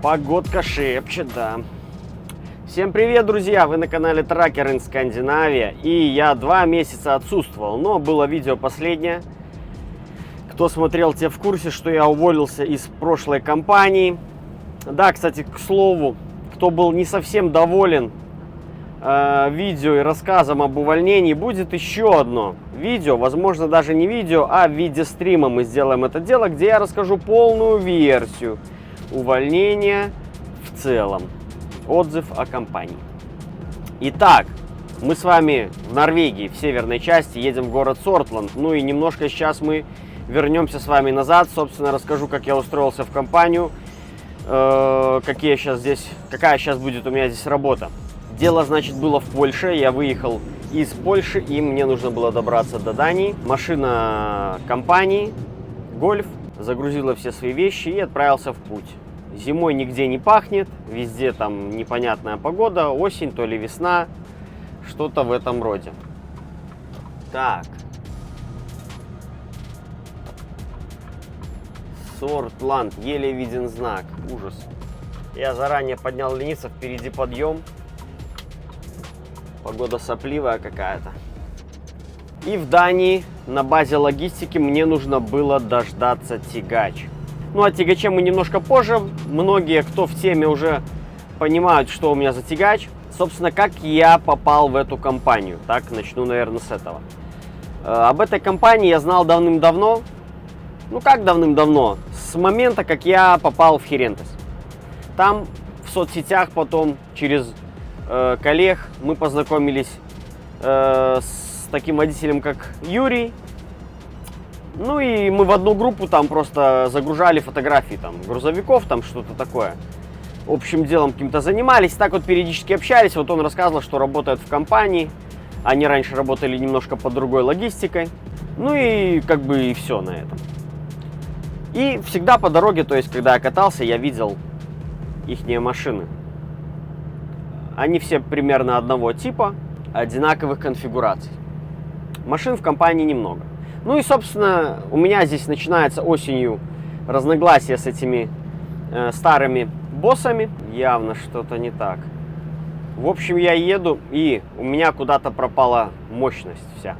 Погодка шепчет, да. Всем привет, друзья! Вы на канале Tracker in Scandinavia. И я 2 месяца отсутствовал, но было видео последнее. Кто смотрел, те в курсе, что я уволился из прошлой компании. Да, кстати, к слову, кто был не совсем доволен видео и рассказом об увольнении, будет еще одно видео, возможно, даже не видео, а в виде стрима мы сделаем это дело, где я расскажу полную версию увольнения в целом, отзыв о компании. Итак, мы с вами в Норвегии, в северной части, едем в город Сортланд. Ну и немножко сейчас мы вернемся с вами назад, собственно, расскажу, как я устроился в компанию, какая сейчас будет у меня здесь работа. Дело, значит, было в Польше, я выехал из Польши, и мне нужно было добраться до Дании. Машина компании, Гольф, загрузила все свои вещи и отправился в путь. Зимой нигде не пахнет, везде там непонятная погода, осень, то ли весна, что-то в этом роде. Так. Сортланд, еле виден знак, ужас. Я заранее поднял лениться, впереди подъем. Погода сопливая какая-то. И в Дании на базе логистики мне нужно было дождаться тягач. Ну, о тягаче мы немножко позже. Многие, кто в теме, уже понимают, что у меня за тягач. Собственно, как я попал в эту компанию. Так, начну, наверное, с этого. Об этой компании я знал давным-давно. Ну, как давным-давно? С момента, как я попал в Херентес. Там в соцсетях потом через коллег мы познакомились с таким водителем, как Юрий. Ну и мы в одну группу там просто загружали фотографии там грузовиков, там что-то такое. Общим делом каким-то занимались, так вот периодически общались. Вот он рассказывал, что работает в компании. Они раньше работали немножко под другой логистикой. Ну и как бы и все на этом. И всегда по дороге, то есть когда я катался, я видел ихние машины. Они все примерно одного типа, одинаковых конфигураций. Машин в компании немного. Ну и, собственно, у меня здесь начинается осенью разногласия с этими старыми боссами. Явно что-то не так. В общем, я еду, и у меня куда-то пропала мощность вся.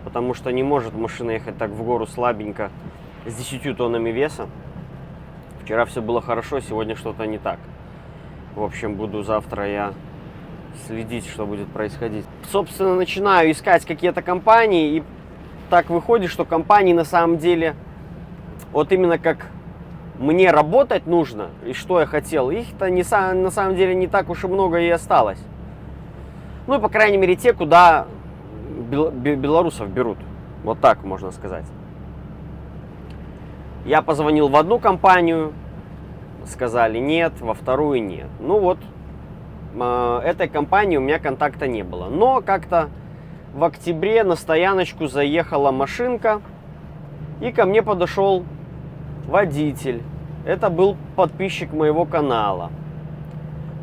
Потому что не может машина ехать так в гору слабенько с 10 тоннами веса. Вчера все было хорошо, сегодня что-то не так. В общем, буду завтра я следить, что будет происходить. Собственно, начинаю искать какие-то компании, и так выходит, что компании на самом деле, вот именно как мне работать нужно, и что я хотел, их-то на самом деле не так уж и много и осталось. Ну и, по крайней мере, те, куда белорусов берут. Вот так можно сказать. Я позвонил в одну компанию, сказали нет, во вторую нет. Ну вот, этой компании у меня контакта не было. Но как-то в октябре на стояночку заехала машинка, и ко мне подошел водитель. Это был подписчик моего канала.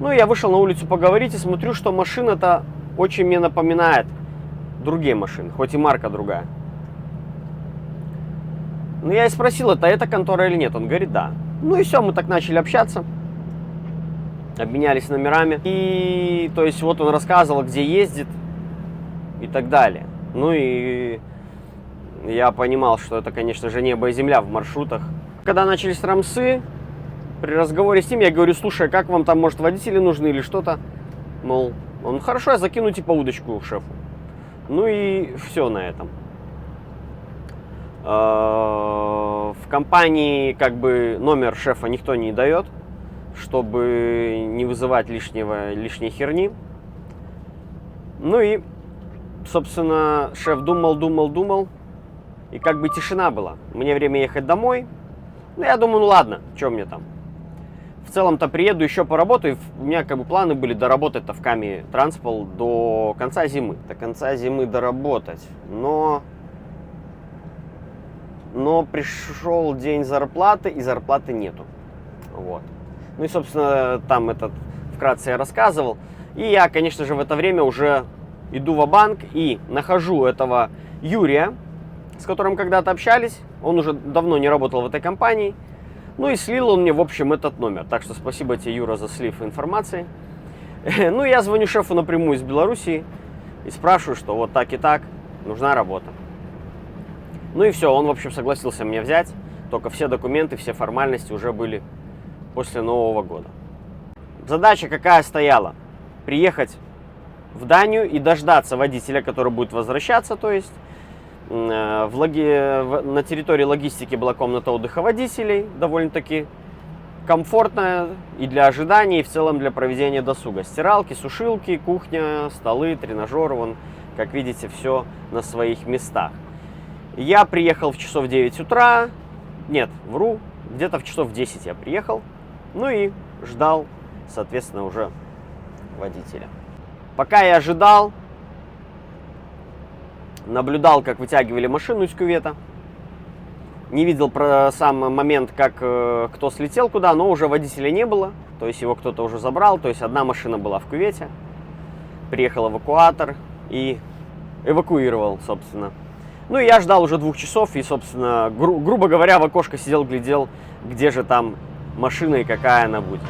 Ну, я вышел на улицу поговорить и смотрю, что машина-то очень мне напоминает другие машины, хоть и марка другая. Ну, я и спросил, это контора или нет. Он говорит, да. Ну и все, мы так начали общаться, обменялись номерами. И, то есть, вот он рассказывал, где ездит и так далее. Ну и я понимал, что это, конечно же, небо и земля в маршрутах. Когда начались рамсы, при разговоре с ним я говорю, слушай, как вам там, может, водители нужны или что-то? Мол, он, хорошо, я закину типа удочку шефу. Ну и все на этом. В компании как бы номер шефа никто не дает, чтобы не вызывать лишней херни. Ну и, собственно, шеф думал, и как бы тишина была. Мне время ехать домой. Ну, я думаю, ну ладно, что мне там. В целом-то приеду, еще поработаю. У меня как бы планы были доработать-то в Каме Транспол до конца зимы. До конца зимы доработать. Но пришел день зарплаты, и зарплаты нету. Вот. Ну и, собственно, там вкратце я рассказывал. И я, конечно же, в это время уже иду ва-банк и нахожу этого Юрия, с которым когда-то общались. Он уже давно не работал в этой компании. Ну и слил он мне, в общем, этот номер. Так что спасибо тебе, Юра, за слив информации. Ну, я звоню шефу напрямую из Белоруссии и спрашиваю, что вот так и так, нужна работа. Ну и все, он, в общем, согласился меня взять. Только все документы, все формальности уже были после Нового года. Задача какая стояла? Приехать в Данию и дождаться водителя, который будет возвращаться, то есть на территории логистики была комната отдыха водителей, довольно-таки комфортная и для ожидания, и в целом для проведения досуга. Стиралки, сушилки, кухня, столы, тренажер, вон, как видите, все на своих местах. Я приехал в часов 9 утра, нет, вру, где-то в часов 10 я приехал, ну и ждал, соответственно, уже водителя. Пока я ожидал, наблюдал, как вытягивали машину из кювета. Не видел про сам момент, как кто слетел куда, но уже водителя не было. То есть его кто-то уже забрал. То есть одна машина была в кювете. Приехал эвакуатор и эвакуировал, собственно. Ну и я ждал уже 2 часов и, собственно, грубо говоря, в окошко сидел, глядел, где же там машина и какая она будет.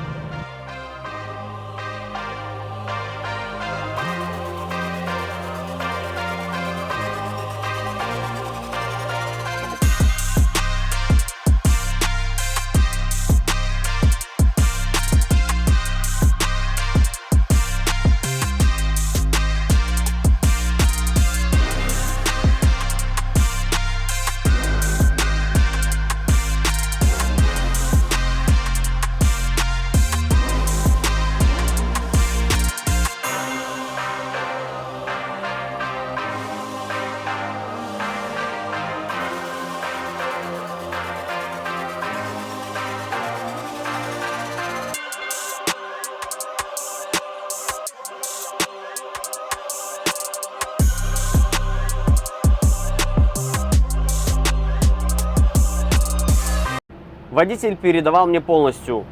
Водитель передавал мне полностью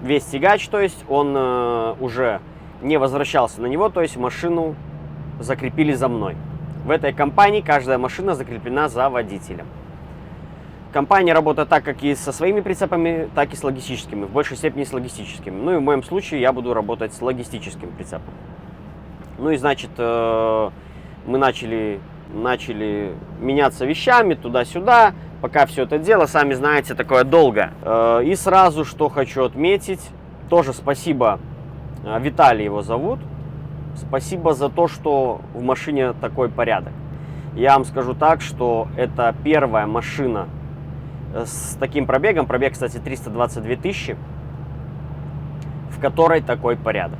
весь тягач, то есть он уже не возвращался на него, то есть машину закрепили за мной. В этой компании каждая машина закреплена за водителем. Компания работает так, как и со своими прицепами, так и с логистическими, в большей степени с логистическими. Ну и в моем случае я буду работать с логистическим прицепом. Ну и значит, мы начали меняться вещами туда-сюда. Пока все это дело, сами знаете, такое долго. И сразу, что хочу отметить, тоже спасибо, Виталий его зовут. Спасибо за то, что в машине такой порядок. Я вам скажу так, что это первая машина с таким пробегом, пробег, кстати, 322 тысячи, в которой такой порядок.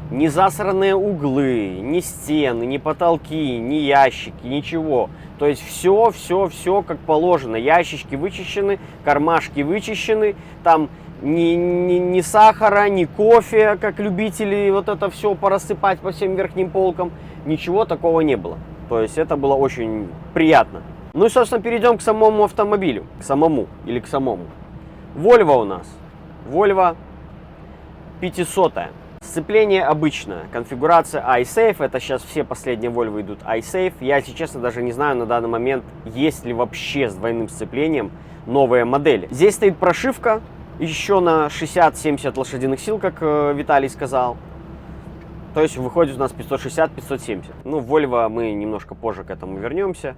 Ни засранные углы, ни стены, ни потолки, ни ящики, ничего. То есть все как положено. Ящички вычищены, кармашки вычищены. Там ни сахара, ни кофе, как любители вот это все порассыпать по всем верхним полкам. Ничего такого не было. То есть это было очень приятно. Ну и, собственно, перейдем к самому автомобилю. К самому. Volvo у нас. Volvo 500. Сцепление обычное, конфигурация iSafe, это сейчас все последние Volvo идут iSafe. Я, если честно, даже не знаю на данный момент, есть ли вообще с двойным сцеплением новые модели. Здесь стоит прошивка еще на 60-70 лошадиных сил, как Виталий сказал. То есть выходит у нас 560-570. Ну, в Volvo мы немножко позже к этому вернемся.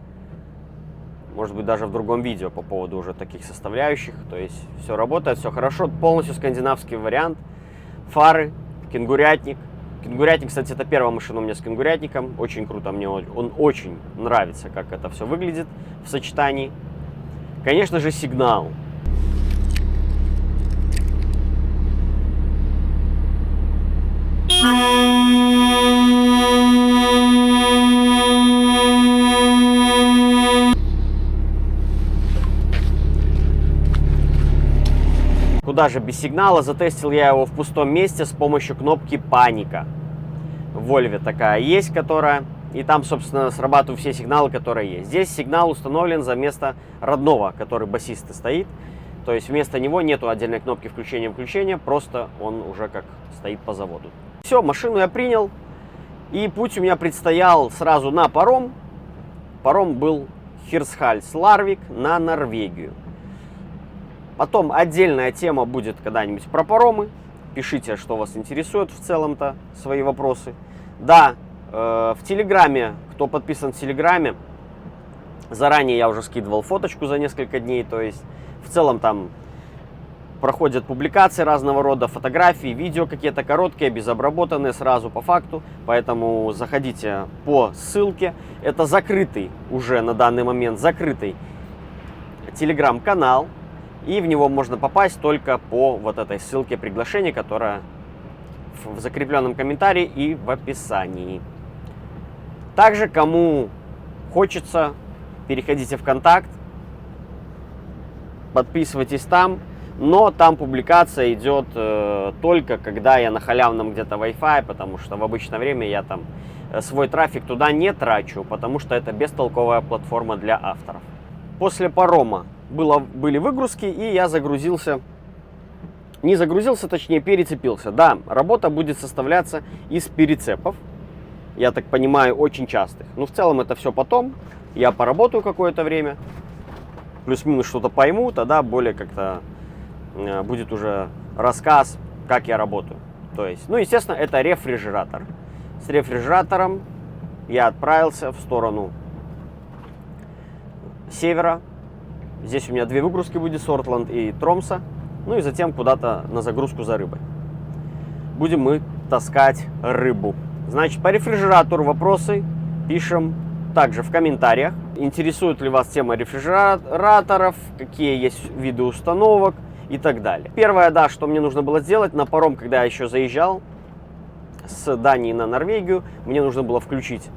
Может быть, даже в другом видео по поводу уже таких составляющих. То есть все работает, все хорошо, полностью скандинавский вариант. Фары. Кенгурятник. Кенгурятник, кстати, это первая машина у меня с кенгурятником. Очень круто, мне он очень нравится, как это все выглядит в сочетании. Конечно же, сигнал. Куда же без сигнала, затестил я его в пустом месте с помощью кнопки паника. В Volvo такая есть, которая, и там, собственно, срабатывают все сигналы, которые есть. Здесь сигнал установлен за место родного, который басиста стоит. То есть вместо него нету отдельной кнопки включения-выключения, просто он уже как стоит по заводу. Все, машину я принял, и путь у меня предстоял сразу на паром. Паром был Hirtshals Larvik на Норвегию. Потом отдельная тема будет когда-нибудь про паромы. Пишите, что вас интересует в целом-то, свои вопросы. Да, в Телеграме, кто подписан в Телеграме, заранее я уже скидывал фоточку за несколько дней. То есть в целом там проходят публикации разного рода, фотографии, видео какие-то короткие, безобработанные, сразу по факту. Поэтому заходите по ссылке. Это закрытый, уже на данный момент закрытый телеграм-канал. И в него можно попасть только по вот этой ссылке приглашения, которая в закрепленном комментарии и в описании. Также, кому хочется, переходите в ВКонтакт, подписывайтесь там. Но там публикация идет только когда я на халявном где-то Wi-Fi, потому что в обычное время я там свой трафик туда не трачу, потому что это бестолковая платформа для авторов. После парома были выгрузки, и я загрузился, не загрузился, точнее перецепился. Да, работа будет составляться из перецепов, я так понимаю, очень частых. Но в целом это все потом, я поработаю какое-то время, плюс-минус что-то пойму, тогда более как-то будет уже рассказ, как я работаю. То есть, ну, естественно, это рефрижератор. С рефрижератором я отправился в сторону севера. Здесь у меня две выгрузки будет, Сортланд и Тромса. Ну и затем куда-то на загрузку за рыбой. Будем мы таскать рыбу. Значит, по рефрижератору вопросы пишем также в комментариях. Интересует ли вас тема рефрижераторов, какие есть виды установок и так далее. Первое, да, что мне нужно было сделать на паром, когда я еще заезжал с Дании на Норвегию, мне нужно было включить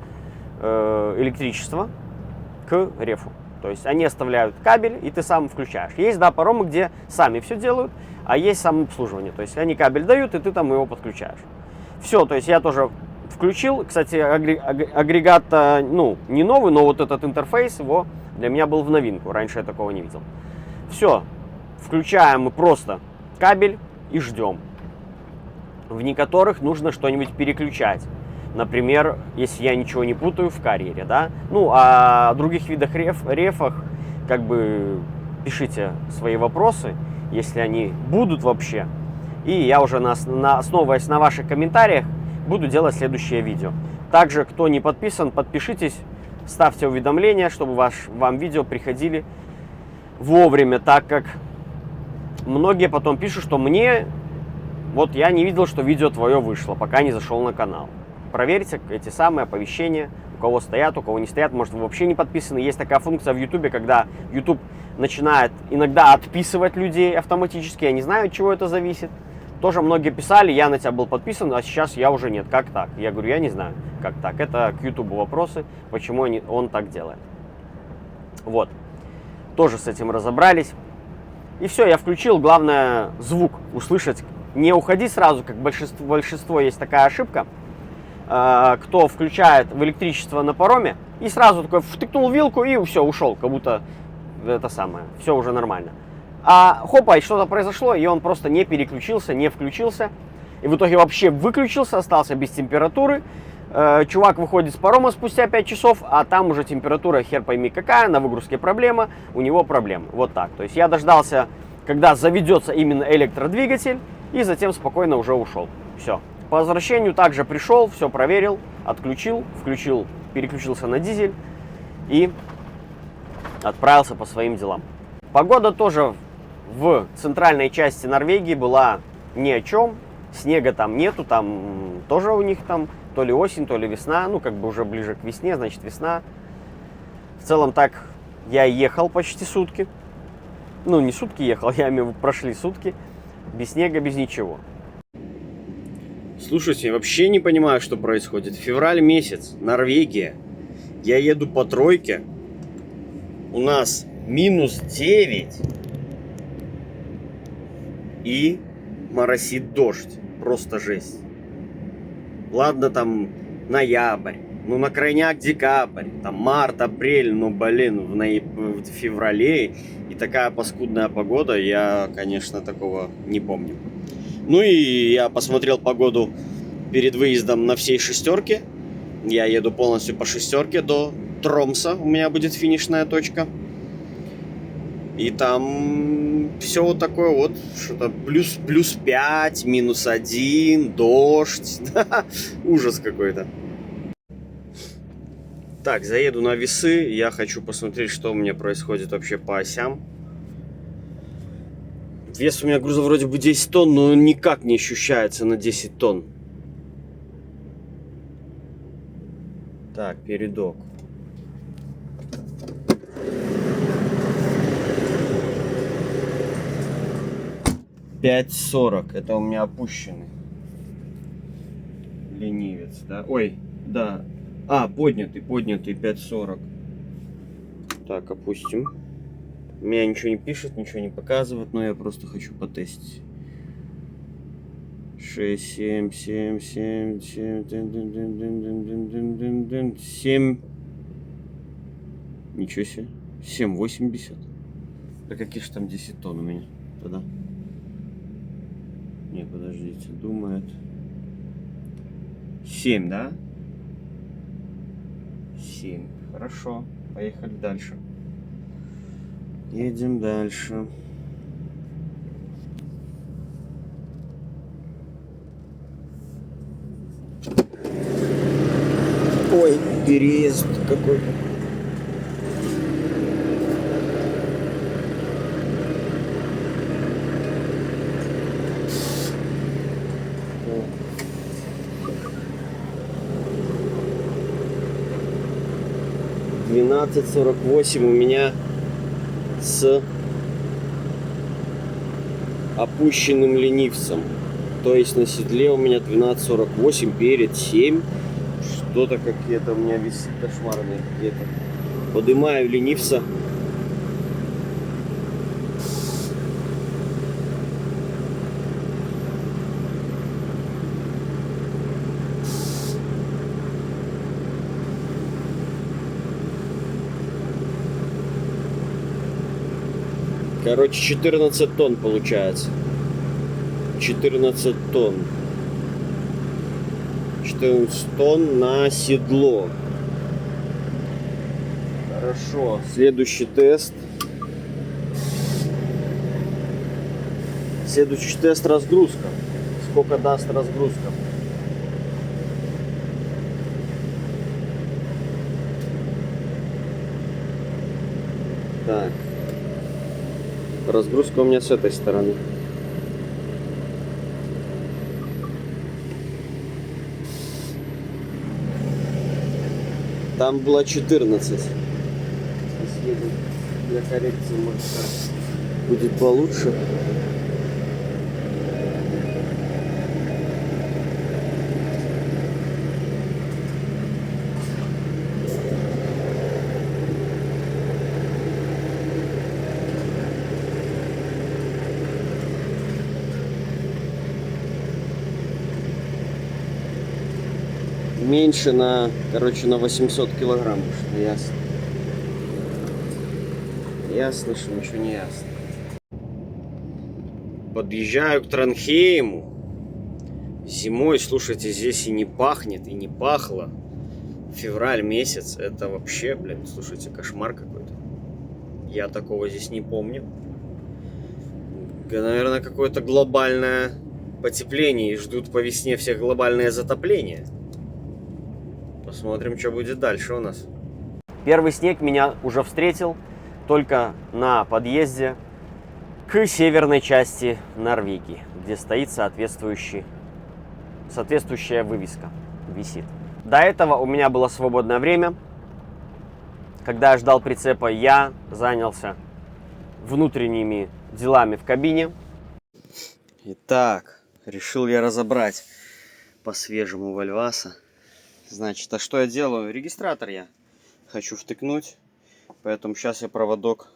электричество к рефу. То есть они оставляют кабель, и ты сам включаешь. Есть, да, паромы, где сами все делают, а есть самообслуживание. То есть они кабель дают, и ты там его подключаешь. Все, то есть я тоже включил. Кстати, агрегат, ну, не новый, но вот этот интерфейс, его для меня был в новинку. Раньше я такого не видел. Все, включаем мы просто кабель и ждем. В некоторых нужно что-нибудь переключать. Например, если я ничего не путаю, в карьере, да. Ну, а о других видах рефах, как бы, пишите свои вопросы, если они будут вообще. И я уже, основываясь на ваших комментариях, буду делать следующее видео. Также, кто не подписан, подпишитесь, ставьте уведомления, чтобы вам видео приходили вовремя, так как многие потом пишут, что вот я не видел, что видео твое вышло, пока не зашел на канал. Проверьте эти самые оповещения, у кого стоят, у кого не стоят, может, вы вообще не подписаны. Есть такая функция в YouTube, когда YouTube начинает иногда отписывать людей автоматически, я не знаю, от чего это зависит. Тоже многие писали, я на тебя был подписан, а сейчас я уже нет. Как так? Я говорю, я не знаю, как так. Это к YouTube вопросы, почему он так делает. Вот. Тоже с этим разобрались. И все, я включил. Главное, звук услышать. Не уходи сразу, как большинство есть такая ошибка. Кто включает в электричество на пароме и сразу такой втыкнул вилку и все, ушел, как будто это самое, все уже нормально. А хопа, и что-то произошло, и он просто не переключился, не включился, и в итоге вообще выключился, остался без температуры. Чувак выходит с парома спустя 5 часов, а там уже температура хер пойми какая, на выгрузке проблема, у него проблемы. Вот так. То есть я дождался, когда заведется именно электродвигатель, и затем спокойно уже ушел. Все. По возвращению также пришел, все проверил, отключил, включил, переключился на дизель и отправился по своим делам. Погода тоже в центральной части Норвегии была ни о чем. Снега там нету, там тоже у них там то ли осень, то ли весна. Ну, как бы уже ближе к весне, значит весна. В целом так я ехал почти сутки. Ну, не сутки ехал, я имею в виду, прошли сутки. Без снега, без ничего. Слушайте, я вообще не понимаю, что происходит. Февраль месяц, Норвегия. Я еду по тройке. У нас минус 9. И моросит дождь. Просто жесть. Ладно, там ноябрь. Ну, на крайняк декабрь. Там март, апрель. Ну, блин, в феврале. И такая паскудная погода. Я, конечно, такого не помню. Ну и я посмотрел погоду перед выездом на всей шестерке. Я еду полностью по шестерке до Тромса. У меня будет финишная точка. И там все вот такое вот, что-то плюс 5, -1, дождь. Ужас какой-то. Так, заеду на весы. Я хочу посмотреть, что у меня происходит вообще по осям. Вес у меня груза вроде бы 10 тонн, но он никак не ощущается на 10 тонн. Так, передок. $5.40. Это у меня опущенный ленивец, да? Ой, да. А, поднятый 5.40. Так, опустим. У меня ничего не пишет, ничего не показывает, но я просто хочу потестить. 6, 7, 7, 7, 7, 7. Ничего себе. 7,80. А какие же там 10 тонн у меня тогда? Не, подождите, думает. 7, да? 7. Хорошо. Поехали дальше. Едем дальше. Ой, переезд какой-то. $12.48 у меня с опущенным ленивцем. То есть на седле у меня 12.48, перед 7. Что-то какие-то у меня весы кошмарные какие-то. Поднимаю ленивца. Короче, 14 тонн получается. 14 тонн. 14 тонн на седло. Хорошо. Следующий тест. Следующий тест — разгрузка. Сколько даст разгрузка? Так. Разгрузка у меня с этой стороны. Там было 14. Сейчас еду для коррекции, может, будет получше. Меньше на, короче, на 800 килограмм, что ясно. Ясно, что ничего не ясно. Подъезжаю к Транхейму. Зимой, слушайте, здесь и не пахнет, и не пахло. Февраль месяц, это вообще, блин, слушайте, кошмар какой-то. Я такого здесь не помню. Наверное, какое-то глобальное потепление, и ждут по весне всех глобальное затопление. Посмотрим, что будет дальше у нас. Первый снег меня уже встретил только на подъезде к северной части Норвегии, где стоит соответствующая вывеска, висит. До этого у меня было свободное время. Когда я ждал прицепа, я занялся внутренними делами в кабине. Итак, решил я разобрать по-свежему Вольваса. Значит, а что я делаю? Регистратор я хочу втыкнуть. Поэтому сейчас я проводок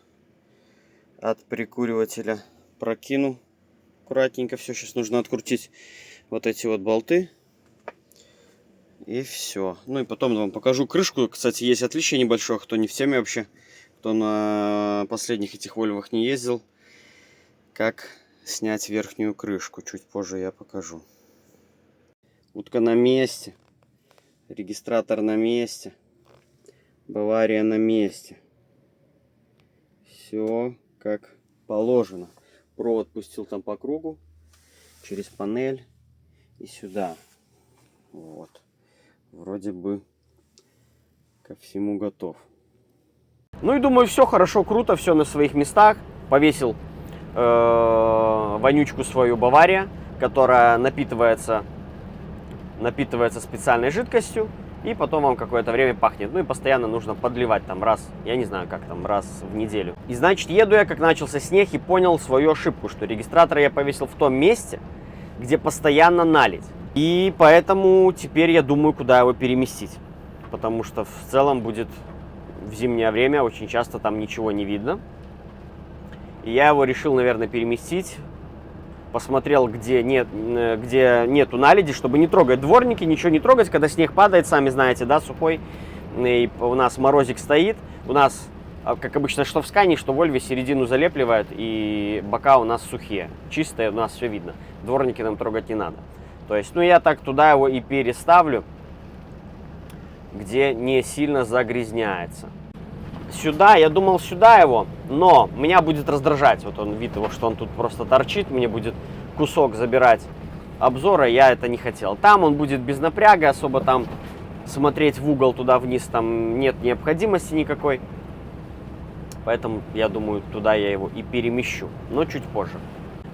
от прикуривателя прокину. Аккуратненько все. Сейчас нужно открутить вот эти вот болты. И все. Ну и потом вам покажу крышку. Кстати, есть отличие небольшое, кто не в теме вообще. Кто на последних этих Вольвах не ездил. Как снять верхнюю крышку. Чуть позже я покажу. Утка на месте. Регистратор на месте. Бавария на месте. Все как положено. Провод пустил там по кругу, через панель и сюда. Вот. Вроде бы ко всему готов. Ну и думаю, все хорошо, круто, все на своих местах. Повесил вонючку свою Бавария, которая напитывается специальной жидкостью, и потом вам какое-то время пахнет. Ну и постоянно нужно подливать там раз, я не знаю, как там, раз в неделю. И значит, еду я, как начался снег, и понял свою ошибку, что регистратор я повесил в том месте, где постоянно наледь. И поэтому теперь я думаю, куда его переместить. Потому что в целом будет в зимнее время очень часто там ничего не видно. И я его решил, наверное, переместить. Посмотрел, где нету наледи, чтобы не трогать дворники, ничего не трогать, когда снег падает, сами знаете, да, сухой. И у нас морозик стоит. У нас, как обычно, что в Скане, что в Вольве середину залепливает, и бока у нас сухие. Чистые, у нас все видно. Дворники нам трогать не надо. То есть, ну, я так туда его и переставлю, где не сильно загрязняется. Сюда, я думал сюда его, но меня будет раздражать. Вот он, вид его, что он тут просто торчит, мне будет кусок забирать обзора, я это не хотел. Там он будет без напряга, особо там смотреть в угол туда-вниз, там нет необходимости никакой. Поэтому, я думаю, туда я его и перемещу, но чуть позже.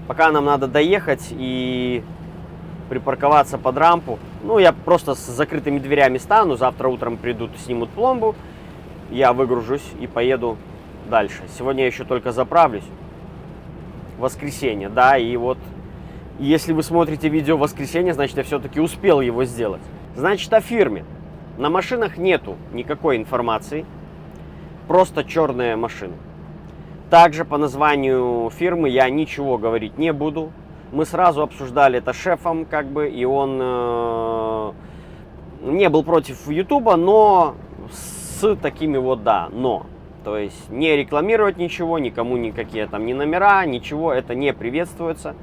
Пока нам надо доехать и припарковаться под рампу. Ну, я просто с закрытыми дверями стану, завтра утром придут, снимут пломбу. Я выгружусь и поеду дальше. Сегодня я еще только заправлюсь. Воскресенье, да, и вот если вы смотрите видео в воскресенье, значит, я все-таки успел его сделать. Значит, о фирме. На машинах нету никакой информации. Просто черные машины. Также по названию фирмы я ничего говорить не буду. Мы сразу обсуждали это с шефом, как бы, и он не был против Ютуба, но с такими вот да, но. То есть не рекламировать ничего, никому никакие там ни номера, ничего, это не приветствуется.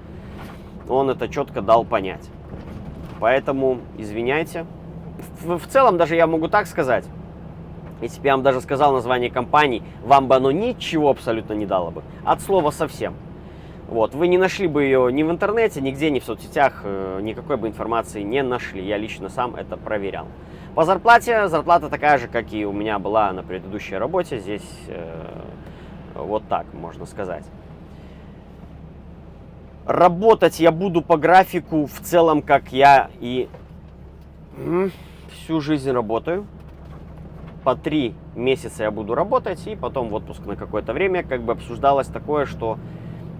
Он это четко дал понять. Поэтому извиняйте. В целом даже я могу так сказать. Если бы я вам даже сказал название компании, вам бы оно ничего абсолютно не дало бы. От слова совсем. Вот, вы не нашли бы ее ни в интернете, нигде, ни в соцсетях, никакой бы информации не нашли. Я лично сам это проверял. По зарплате, зарплата такая же, как и у меня была на предыдущей работе. Здесь вот так можно сказать. Работать я буду по графику в целом, как я и всю жизнь работаю. По 3 месяца я буду работать, и потом в отпуск на какое-то время. Как бы обсуждалось такое, что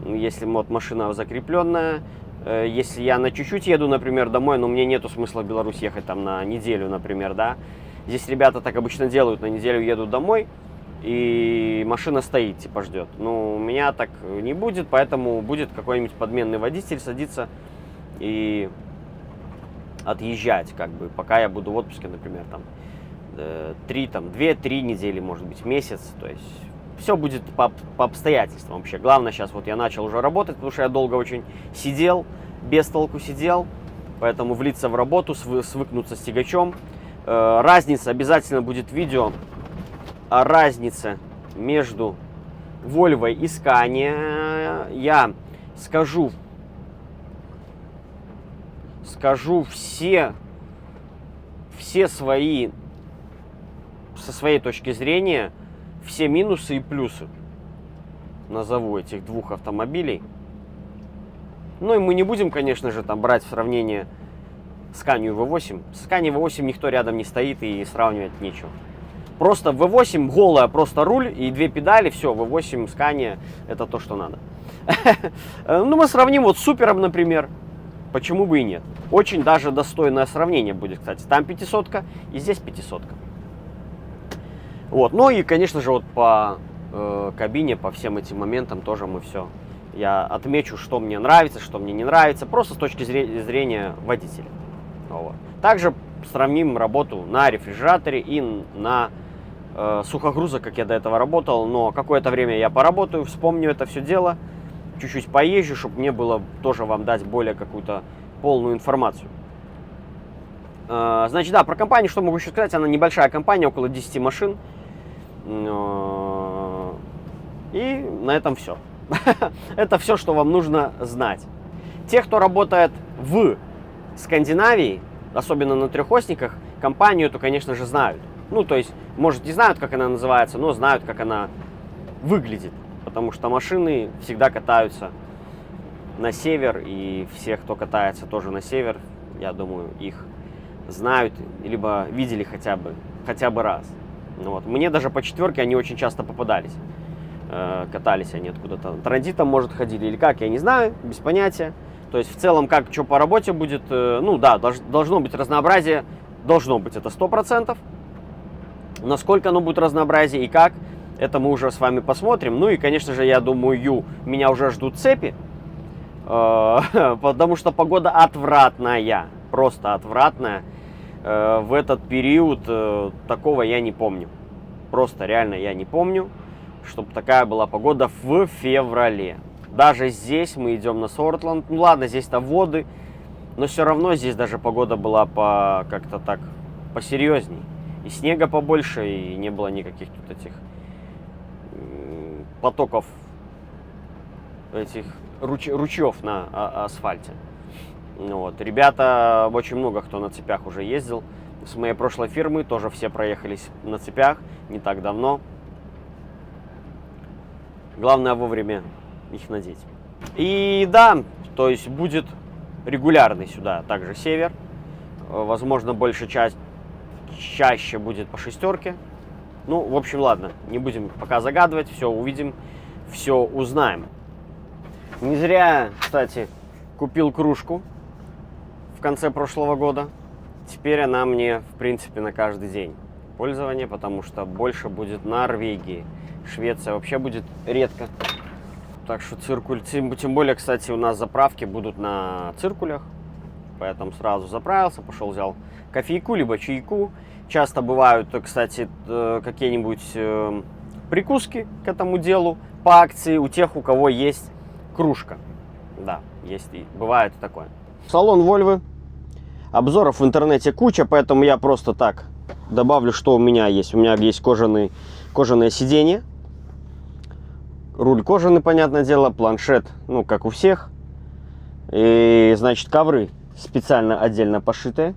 если вот машина закрепленная, если я на чуть-чуть еду, например, домой, но мне нету смысла в Беларусь ехать там на неделю, например, да. Здесь ребята так обычно делают, на неделю едут домой, и машина стоит, типа ждет. Ну, у меня так не будет, поэтому будет какой-нибудь подменный водитель садиться и отъезжать, как бы, пока я буду в отпуске, например, там, 2-3 недели, может быть, месяц, то есть все будет по обстоятельствам вообще. Главное сейчас, вот я начал уже работать, потому что я долго очень сидел, без толку сидел, поэтому влиться в работу, свыкнуться с тягачом. Разница, обязательно будет видео о разнице между Volvo и Scania. Я скажу все свои, со своей точки зрения, все минусы и плюсы назову этих двух автомобилей. Ну и мы не будем, конечно же, там брать в сравнение Scania V8. С Scania V8 никто рядом не стоит и сравнивать нечего. Просто V8 голая, просто руль и 2 педали, все, V8 Scania это то, что надо. Ну мы сравним вот с Супером, например. Почему бы и нет? Очень даже достойное сравнение будет, кстати. Там 500-ка и здесь 500-ка. Вот, ну и, конечно же, вот по кабине, по всем этим моментам тоже мы все. Я отмечу, что мне нравится, что мне не нравится, просто с точки зрения водителя. Вот. Также сравним работу на рефрижераторе и на сухогрузах, как я до этого работал. Но какое-то время я поработаю, вспомню это все дело, чуть-чуть поезжу, чтобы мне было тоже вам дать более какую-то полную информацию. Значит, да, про компанию, что могу еще сказать, она небольшая компания, около 10 машин. И на этом все. Это все, что вам нужно знать. Те, кто работает в Скандинавии, особенно на трехосниках, компанию эту, конечно же, знают. Ну, то есть, может, не знают, как она называется, но знают, как она выглядит. Потому что машины всегда катаются на север, и все, кто катается тоже на север, я думаю, их знают, либо видели хотя бы раз. Ну, вот. Мне даже по четверке они очень часто попадались. Катались они откуда-то. Транзитом, может, ходили или как, я не знаю, без понятия. То есть, в целом, как, что по работе будет, ну да, должно быть разнообразие, должно быть, это 100%. Насколько оно будет разнообразие и как, это мы уже с вами посмотрим. Ну и, конечно же, я думаю, меня уже ждут цепи, потому что погода отвратная, просто отвратная. В этот период такого я не помню. Просто реально я не помню, чтобы такая была погода в феврале. Даже здесь мы идем на Сортланд. Ну ладно, здесь-то воды, но все равно здесь даже погода была как-то так посерьезней. И снега побольше, и не было никаких тут этих потоков, этих ручьев на асфальте. Вот. Ребята, очень много кто на цепях уже ездил. С моей прошлой фирмы тоже все проехались на цепях не так давно. Главное вовремя их надеть. И да, то есть будет регулярный сюда также север. Возможно, чаще будет по шестерке. Ну, в общем, ладно, не будем пока загадывать. Все увидим, все узнаем. Не зря, кстати, купил кружку в конце прошлого года. Теперь она мне, в принципе, на каждый день пользования, потому что больше будет Норвегии. Швеция вообще будет редко. Так что циркуль, тем более, кстати, у нас заправки будут на циркулях. Поэтому сразу заправился, пошел, взял кофейку, либо чайку. Часто бывают, кстати, какие-нибудь прикуски к этому делу по акции у тех, у кого есть кружка. Да, есть и бывает такое. Салон Volvo. Обзоров в интернете куча, поэтому я просто так добавлю, что у меня есть. У меня есть кожаное сиденье. Руль кожаный, понятное дело, планшет, ну, как у всех. И, значит, ковры специально отдельно пошитые.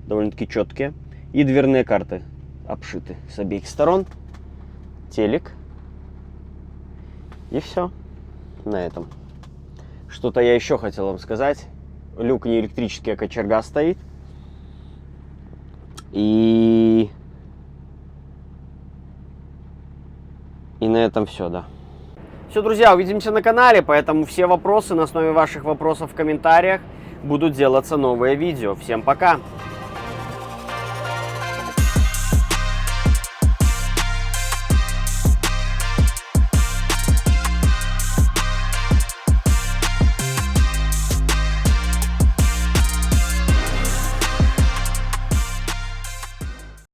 Довольно-таки четкие. И дверные карты обшиты с обеих сторон. Телек. И все на этом. Что-то я еще хотел вам сказать. Люк не электрический, а кочерга стоит. И на этом все, да. Все, друзья, увидимся на канале, поэтому все вопросы, на основе ваших вопросов в комментариях будут делаться новые видео. Всем пока!